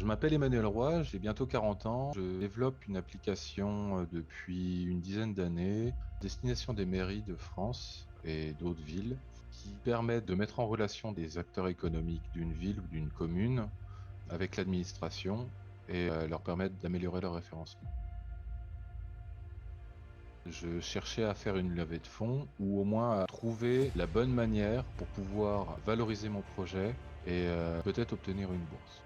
Je m'appelle Emmanuel Roy, j'ai bientôt 40 ans. Je développe une application depuis une dizaine d'années, à destination des mairies de France et d'autres villes, qui permet de mettre en relation des acteurs économiques d'une ville ou d'une commune avec l'administration et leur permettre d'améliorer leur référencement. Je cherchais à faire une levée de fonds ou au moins à trouver la bonne manière pour pouvoir valoriser mon projet et peut-être obtenir une bourse.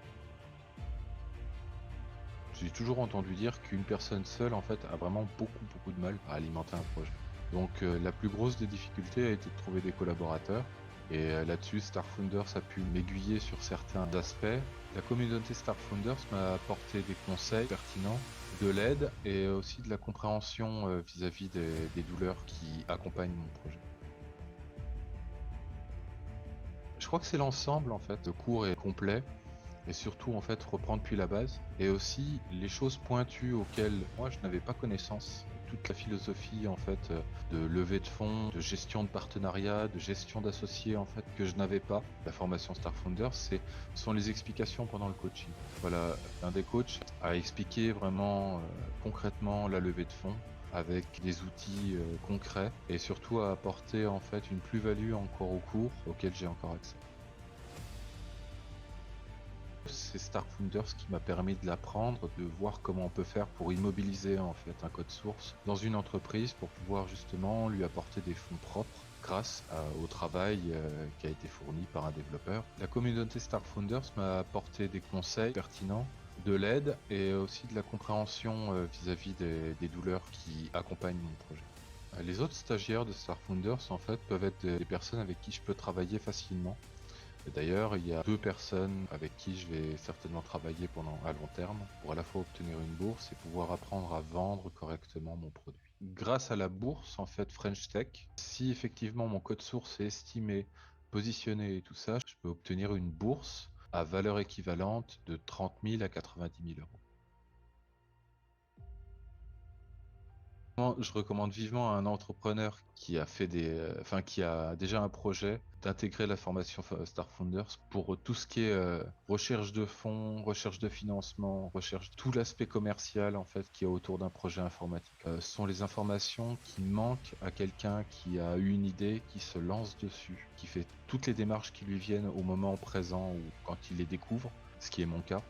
J'ai toujours entendu dire qu'une personne seule, en fait, a vraiment beaucoup de mal à alimenter un projet. Donc, la plus grosse des difficultés a été de trouver des collaborateurs. Et là-dessus, Star Founders a pu m'aiguiller sur certains aspects. La communauté Star Founders m'a apporté des conseils pertinents, de l'aide et aussi de la compréhension vis-à-vis des douleurs qui accompagnent mon projet. Je crois que c'est l'ensemble, en fait. Le cours est complet. Et surtout, en fait, reprendre puis la base. Et aussi, les choses pointues auxquelles moi, je n'avais pas connaissance. Toute la philosophie, en fait, de levée de fonds, de gestion de partenariat, de gestion d'associés, en fait, que je n'avais pas. La formation Star Founders, sont les explications pendant le coaching. Voilà, un des coachs a expliqué vraiment concrètement la levée de fonds avec des outils concrets et surtout a apporté, en fait, une plus-value encore au cours auquel j'ai encore accès. C'est Star Founders qui m'a permis de l'apprendre, de voir comment on peut faire pour immobiliser en fait un code source dans une entreprise pour pouvoir justement lui apporter des fonds propres grâce au travail qui a été fourni par un développeur. La communauté Star Founders m'a apporté des conseils pertinents, de l'aide et aussi de la compréhension vis-à-vis des douleurs qui accompagnent mon projet. Les autres stagiaires de Star Founders en fait peuvent être des personnes avec qui je peux travailler facilement. Et d'ailleurs, il y a deux personnes avec qui je vais certainement travailler à long terme pour à la fois obtenir une bourse et pouvoir apprendre à vendre correctement mon produit. Grâce à la bourse, en fait, French Tech, si effectivement mon code source est estimé, positionné et tout ça, je peux obtenir une bourse à valeur équivalente de 30 000 à 90 000 euros. Je recommande vivement à un entrepreneur qui a fait qui a déjà un projet d'intégrer la formation Star Founders pour tout ce qui est recherche de fonds, recherche de financement, recherche tout l'aspect commercial en fait qu'il y a autour d'un projet informatique. Ce sont les informations qui manquent à quelqu'un qui a eu une idée, qui se lance dessus, qui fait toutes les démarches qui lui viennent au moment présent ou quand il les découvre, ce qui est mon cas.